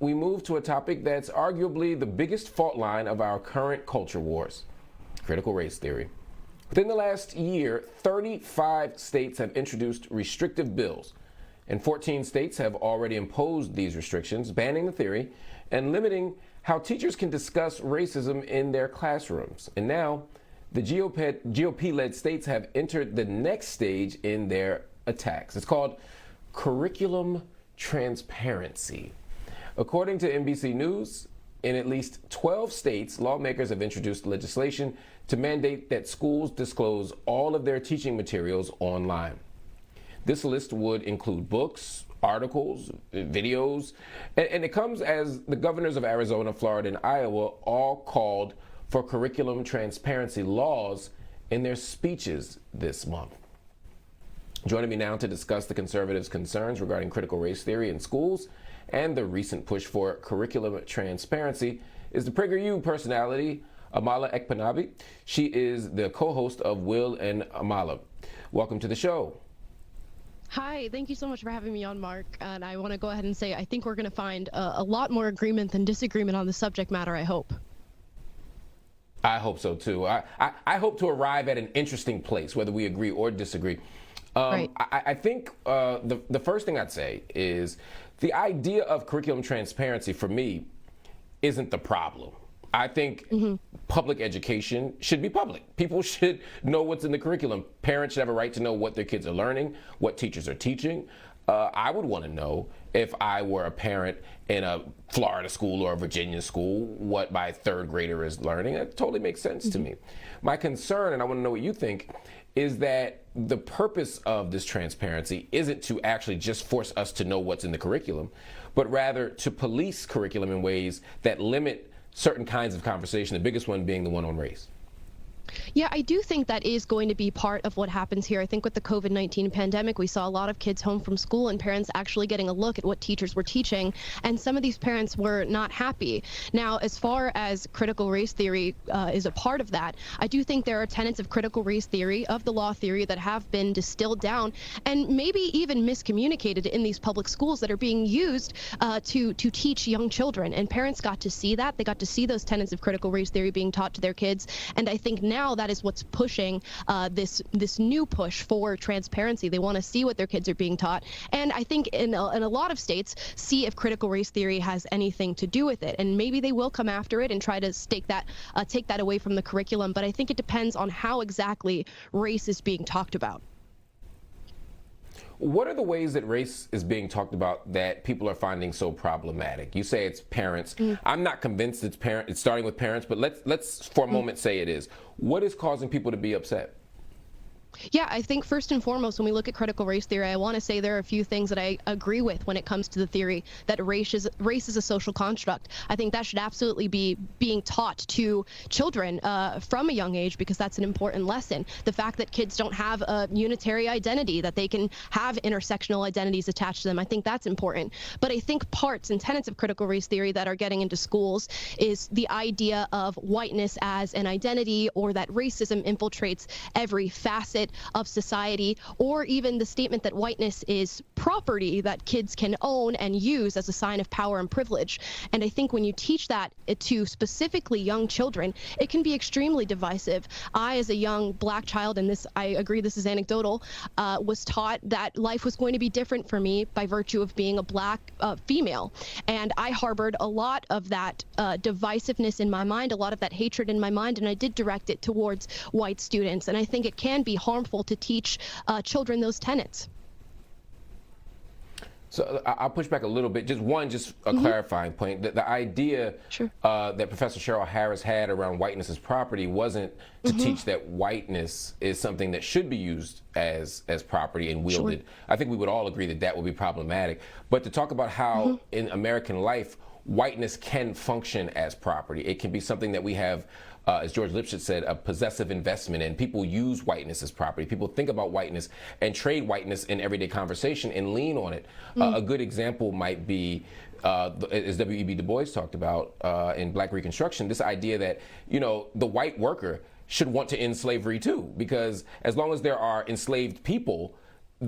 we move to a topic that's arguably the biggest fault line of our current culture wars, critical race theory. Within the last year, 35 states have introduced restrictive bills, and 14 states have already imposed these restrictions, banning the theory and limiting how teachers can discuss racism in their classrooms. And now, the GOP-led states have entered the next stage in their attacks. It's called curriculum transparency. According to NBC News, in at least 12 states, lawmakers have introduced legislation to mandate that schools disclose all of their teaching materials online. This list would include books, articles, videos, and it comes as the governors of Arizona, Florida, and Iowa all called for curriculum transparency laws in their speeches this month. Joining me now to discuss the conservatives' concerns regarding critical race theory in schools and the recent push for curriculum transparency is the PragerU personality, Amala Ekpunobi. She is the co-host of Will and Amala. Welcome to the show. Hi, thank you so much for having me on, Mark. And I want to go ahead and say I think we're going to find a lot more agreement than disagreement on the subject matter, I hope. I hope so, too. I hope to arrive at an interesting place, whether we agree or disagree. Right. I think the first thing I'd say is the idea of curriculum transparency, for me, isn't the problem. I think public education should be public. People should know what's in the curriculum. Parents should have a right to know what their kids are learning, what teachers are teaching. I would want to know, if I were a parent in a Florida school or a Virginia school, what my third grader is learning. It totally makes sense to me. My concern, and I want to know what you think, is that the purpose of this transparency isn't to actually just force us to know what's in the curriculum, but rather to police curriculum in ways that limit certain kinds of conversation, the biggest one being the one on race. Yeah, I do think that is going to be part of what happens here. I think with the COVID-19 pandemic, we saw a lot of kids home from school and parents actually getting a look at what teachers were teaching, and some of these parents were not happy. Now, as far as critical race theory is a part of that, I do think there are tenets of critical race theory, of the law theory, that have been distilled down and maybe even miscommunicated in these public schools that are being used to teach young children. And parents got to see that. They got to see those tenets of critical race theory being taught to their kids. And I think now that is what's pushing this new push for transparency. They want to see what their kids are being taught, and I think in a lot of states see if critical race theory has anything to do with it, and maybe they will come after it and try to take that away from the curriculum. But I think it depends on how exactly race is being talked about. What are the ways that race is being talked about that people are finding so problematic? You say it's parents. I'm not convinced it's starting with parents, but let's for a moment say it is. What is causing people to be upset? Yeah, I think first and foremost, when we look at critical race theory, I want to say there are a few things that I agree with when it comes to the theory that race is a social construct. I think that should absolutely be being taught to children from a young age, because that's an important lesson. The fact that kids don't have a unitary identity, that they can have intersectional identities attached to them, I think that's important. But I think parts and tenets of critical race theory that are getting into schools is the idea of whiteness as an identity, or that racism infiltrates every facet of society, or even the statement that whiteness is property that kids can own and use as a sign of power and privilege. And I think when you teach that to specifically young children, it can be extremely divisive. I, as a young black child, and this, I agree, this is anecdotal, was taught that life was going to be different for me by virtue of being a black female. And I harbored a lot of that divisiveness in my mind, a lot of that hatred in my mind, and I did direct it towards white students. And I think it can be harmful to teach children those tenets. So I'll push back a little bit. Just a clarifying point. The idea that Professor Cheryl Harris had around whiteness as property wasn't to teach that whiteness is something that should be used as property and wielded. I think we would all agree that that would be problematic. But to talk about how in American life, whiteness can function as property. It can be something that we have, as George Lipschitz said, a possessive investment in. People use whiteness as property. People think about whiteness and trade whiteness in everyday conversation and lean on it. A good example might be, as W.E.B. Du Bois talked about in Black Reconstruction, this idea that, you know, the white worker should want to end slavery too, because as long as there are enslaved people,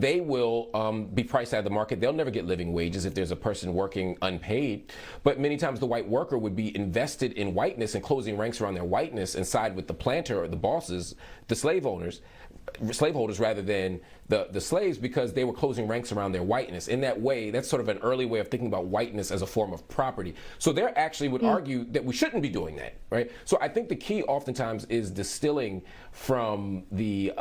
they will be priced out of the market. They'll never get living wages if there's a person working unpaid. But many times the white worker would be invested in whiteness and closing ranks around their whiteness and side with the planter or the bosses, the slaveholders rather than the slaves, because they were closing ranks around their whiteness. In that way, that's sort of an early way of thinking about whiteness as a form of property. So they actually would argue that we shouldn't be doing that, right? So I think the key oftentimes is distilling from the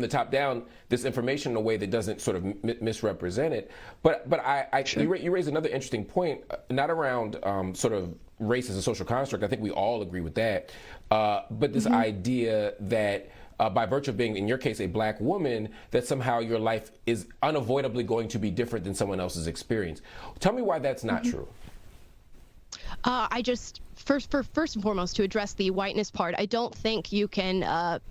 top down this information in a way that doesn't sort of misrepresent it. But sure. You raise another interesting point, not around sort of race as a social construct. I think we all agree with that. But this idea that by virtue of being, in your case, a black woman, that somehow your life is unavoidably going to be different than someone else's experience. Tell me why that's not true. First and foremost, to address the whiteness part, I don't think you can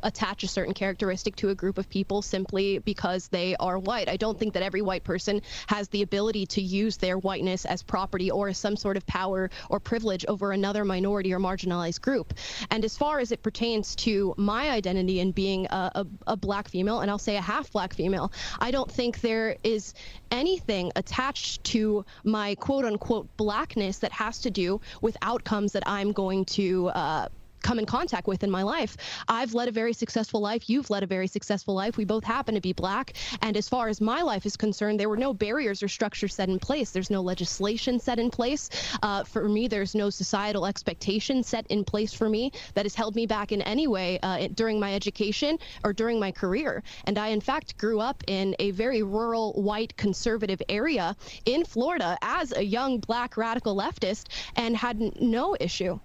attach a certain characteristic to a group of people simply because they are white. I don't think that every white person has the ability to use their whiteness as property or as some sort of power or privilege over another minority or marginalized group. And as far as it pertains to my identity and being a black female, and I'll say a half black female, I don't think there is anything attached to my quote unquote blackness that has to do with outcomes that I'm going to come in contact with in my life. I've led a very successful life. You've led a very successful life. We both happen to be black. And as far as my life is concerned, there were no barriers or structures set in place. There's no legislation set in place. For me, there's no societal expectation set in place for me that has held me back in any way during my education or during my career. And I, in fact, grew up in a very rural, white, conservative area in Florida as a young black radical leftist and had no issue.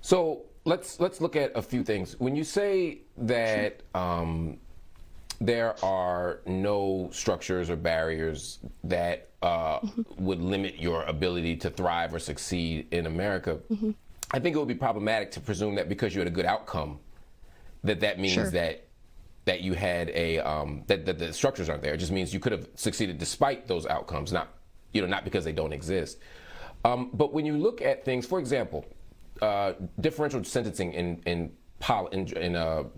So let's look at a few things. When you say that there are no structures or barriers that would limit your ability to thrive or succeed in America, I think it would be problematic to presume that because you had a good outcome, that means that you had a that the structures aren't there. It just means you could have succeeded despite those outcomes, not because they don't exist. But when you look at things, for example, differential sentencing in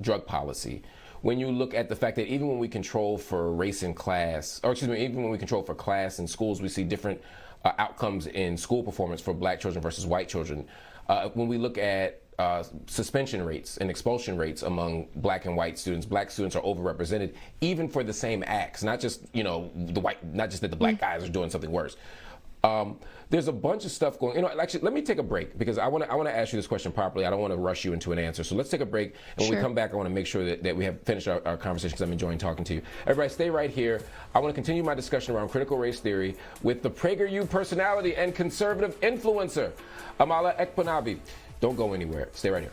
drug policy, when you look at the fact that even when we control for race and class, even when we control for class in schools, we see different outcomes in school performance for black children versus white children. When we look at suspension rates and expulsion rates among black and white students, black students are overrepresented even for the same acts, not just not just that the black guys are doing something worse. There's a bunch of stuff going. Actually, let me take a break because I want to ask you this question properly. I don't want to rush you into an answer. So let's take a break, and when we come back, I want to make sure that we have finished our conversation because I'm enjoying talking to you. Everybody, stay right here. I want to continue my discussion around critical race theory with the PragerU personality and conservative influencer, Amala Ekpunobi. Don't go anywhere. Stay right here.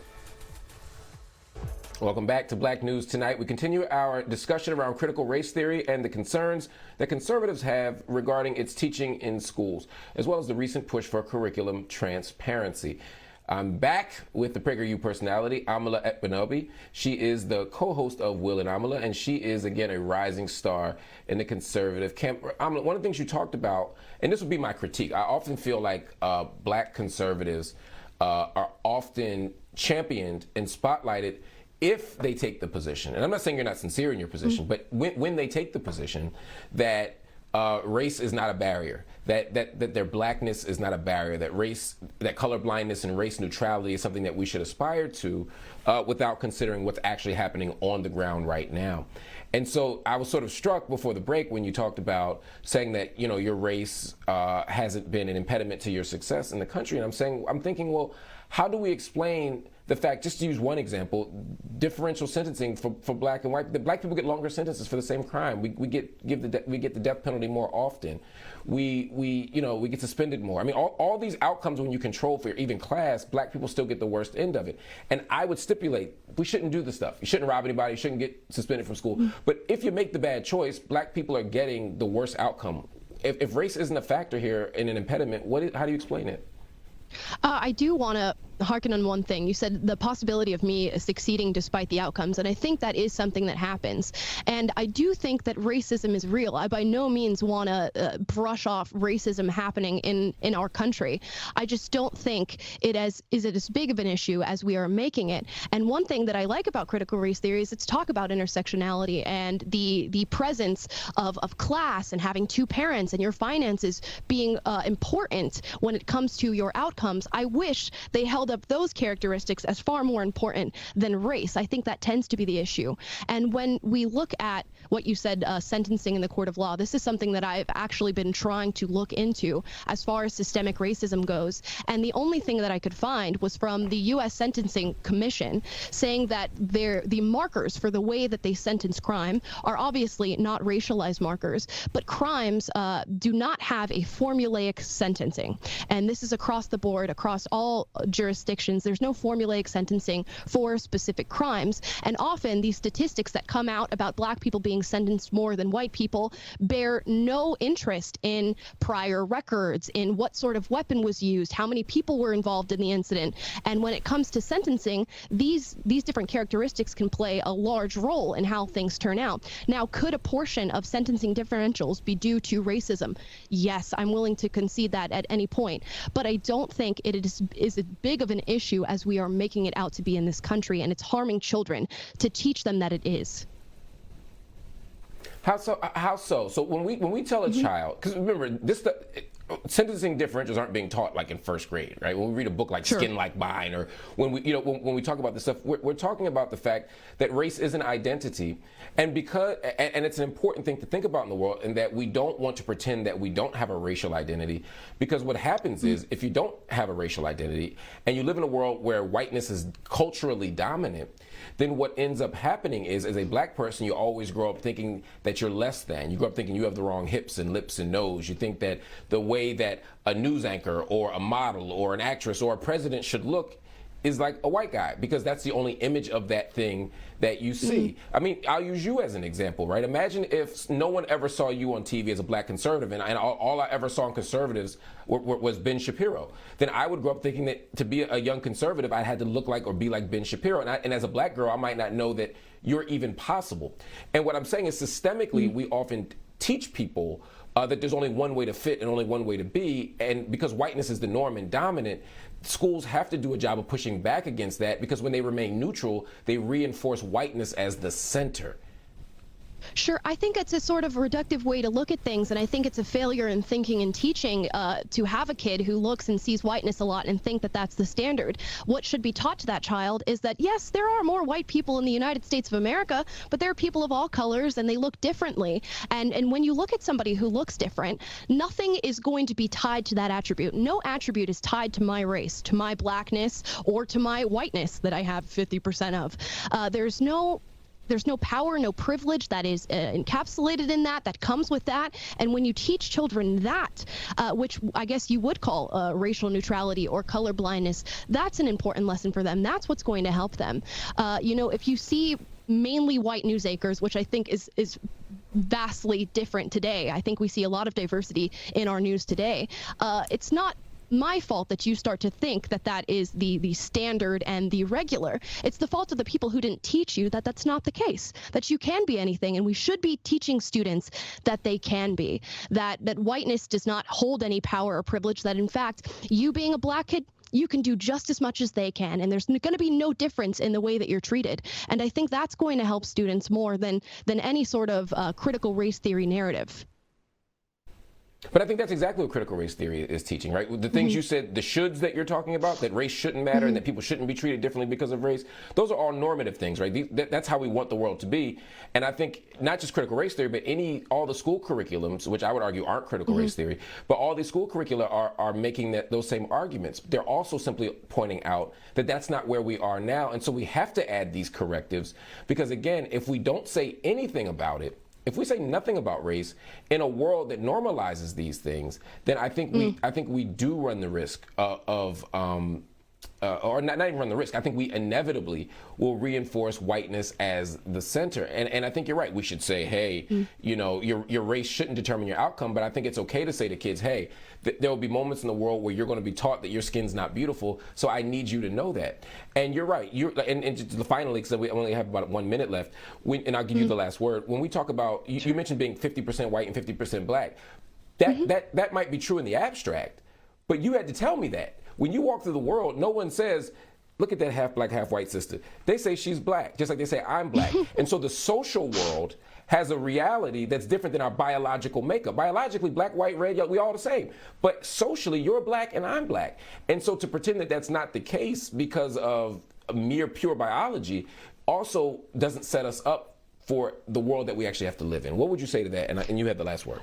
Welcome back to Black News Tonight. We continue our discussion around critical race theory and the concerns that conservatives have regarding its teaching in schools, as well as the recent push for curriculum transparency. I'm back with the PragerU personality, Amala Ekpunobi. She is the co-host of Will and Amala, and she is, again, a rising star in the conservative camp. Amala, one of the things you talked about, and this would be my critique, I often feel like black conservatives are often championed and spotlighted if they take the position, and I'm not saying you're not sincere in your position, but when they take the position that race is not a barrier, that their blackness is not a barrier, that color blindness and race neutrality is something that we should aspire to without considering what's actually happening on the ground right now. And so I was sort of struck before the break when you talked about saying that, your race hasn't been an impediment to your success in the country. And I'm thinking, well, how do we explain the fact, just to use one example, differential sentencing for black and white? The black people get longer sentences for the same crime. We get the death penalty more often. We get suspended more. I mean, all these outcomes, when you control for even class, black people still get the worst end of it. And I would stipulate we shouldn't do this stuff. You shouldn't rob anybody. You shouldn't get suspended from school. But if you make the bad choice, black people are getting the worst outcome. If race isn't a factor here and an impediment, how do you explain it? I do want to harken on one thing. You said the possibility of me succeeding despite the outcomes, and I think that is something that happens. And I do think that racism is real. I by no means want to brush off racism happening in our country. I just don't think it is as big of an issue as we are making it. And one thing that I like about critical race theory is it's talk about intersectionality and the presence of class and having two parents and your finances being important when it comes to your outcomes. I wish they held up those characteristics as far more important than race. I think that tends to be the issue. And when we look at what you said, sentencing in the court of law, this is something that I've actually been trying to look into as far as systemic racism goes. And the only thing that I could find was from the U.S. Sentencing Commission saying that the markers for the way that they sentence crime are obviously not racialized markers, but crimes do not have a formulaic sentencing. And this is across the board, across all jurisdictions. There's no formulaic sentencing for specific crimes. And often these statistics that come out about black people being sentenced more than white people bear no interest in prior records, in what sort of weapon was used, how many people were involved in the incident. And when it comes to sentencing, these different characteristics can play a large role in how things turn out. Now, could a portion of sentencing differentials be due to racism? Yes, I'm willing to concede that at any point. But I don't think it is as big of an issue as we are making it out to be in this country, and it's harming children to teach them that it is. How so? How so? So when we tell a child, because remember, sentencing differentials aren't being taught like in first grade, right? When we read a book like Sure. Skin Like Mine, or when we talk about this stuff, we're talking about the fact that race is an identity, and it's an important thing to think about in the world, and that we don't want to pretend that we don't have a racial identity, because what happens is if you don't have a racial identity and you live in a world where whiteness is culturally dominant, then what ends up happening is, as a black person, you always grow up thinking that you're less than. You grow up thinking you have the wrong hips and lips and nose. You think that the way that a news anchor or a model or an actress or a president should look is like a white guy, because that's the only image of that thing that you see. I mean, I'll use you as an example, right? Imagine if no one ever saw you on TV as a black conservative, and all I ever saw in conservatives was Ben Shapiro. Then I would grow up thinking that to be a young conservative, I had to look like or be like Ben Shapiro. And as a black girl, I might not know that you're even possible. And what I'm saying is, systemically, we often teach people that there's only one way to fit and only one way to be. And because whiteness is the norm and dominant, schools have to do a job of pushing back against that, because when they remain neutral, they reinforce whiteness as the center. Sure, I think it's a sort of reductive way to look at things, and I think it's a failure in thinking and teaching to have a kid who looks and sees whiteness a lot and think that that's the standard. What should be taught to that child is that, yes, there are more white people in the United States of America, but there are people of all colors, and they look differently. And when you look at somebody who looks different, nothing is going to be tied to that attribute. No attribute is tied to my race, to my blackness, or to my whiteness that I have 50% of. There's no power, no privilege that is encapsulated in that comes with that. And when you teach children that, which I guess you would call racial neutrality or colorblindness, that's an important lesson for them. That's what's going to help them. If you see mainly white news anchors, which I think is vastly different today. I think we see a lot of diversity in our news today. It's not my fault that you start to think that is the standard and the regular. It's the fault of the people who didn't teach you that that's not the case, that you can be anything, and we should be teaching students that they can be, that whiteness does not hold any power or privilege, that in fact, you being a black kid, you can do just as much as they can, and there's going to be no difference in the way that you're treated. And I think that's going to help students more than any sort of critical race theory narrative. But I think that's exactly what critical race theory is teaching, right? The things you said, the shoulds that you're talking about, that race shouldn't matter and that people shouldn't be treated differently because of race, those are all normative things, right? That's how we want the world to be. And I think not just critical race theory, but all the school curriculums, which I would argue aren't critical race theory, but all these school curricula are making those same arguments. They're also simply pointing out that that's not where we are now. And so we have to add these correctives, because again, if we don't say anything about it, if we say nothing about race in a world that normalizes these things, then I think we do run the risk of or not even run the risk. I think we inevitably will reinforce whiteness as the center. And I think you're right. We should say, hey, you know, your race shouldn't determine your outcome. But I think it's okay to say to kids, hey, there will be moments in the world where you're going to be taught that your skin's not beautiful. So I need you to know that. And you're right. And just finally, because we only have about 1 minute left, and I'll give you the last word. When we talk about, you mentioned being 50% white and 50% black, that might be true in the abstract. But you had to tell me that. When you walk through the world, no one says, look at that half black, half white sister. They say she's black, just like they say I'm black. And so the social world has a reality that's different than our biological makeup. Biologically, black, white, red, yellow, we all the same. But socially, you're black and I'm black. And so to pretend that that's not the case because of mere pure biology also doesn't set us up for the world that we actually have to live in. What would you say to that? And you had the last word.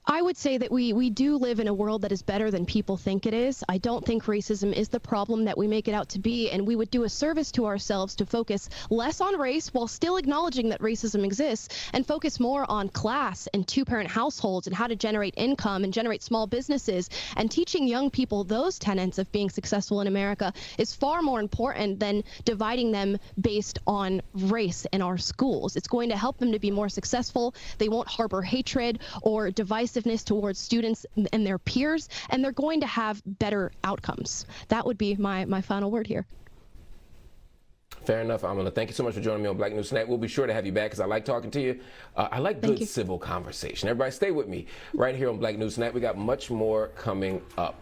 I would say that we do live in a world that is better than people think it is. I don't think racism is the problem that we make it out to be, and we would do a service to ourselves to focus less on race while still acknowledging that racism exists, and focus more on class and two-parent households and how to generate income and generate small businesses. And teaching young people those tenets of being successful in America is far more important than dividing them based on race in our schools. It's going to help them to be more successful. They won't harbor hatred or divisiveness towards students and their peers, and they're going to have better outcomes. That would be my final word here. Fair enough, Amala. Thank you so much for joining me on Black News Tonight. We'll be sure to have you back because I like talking to you. I like good civil conversation. Everybody stay with me right here on Black News Tonight. We got much more coming up.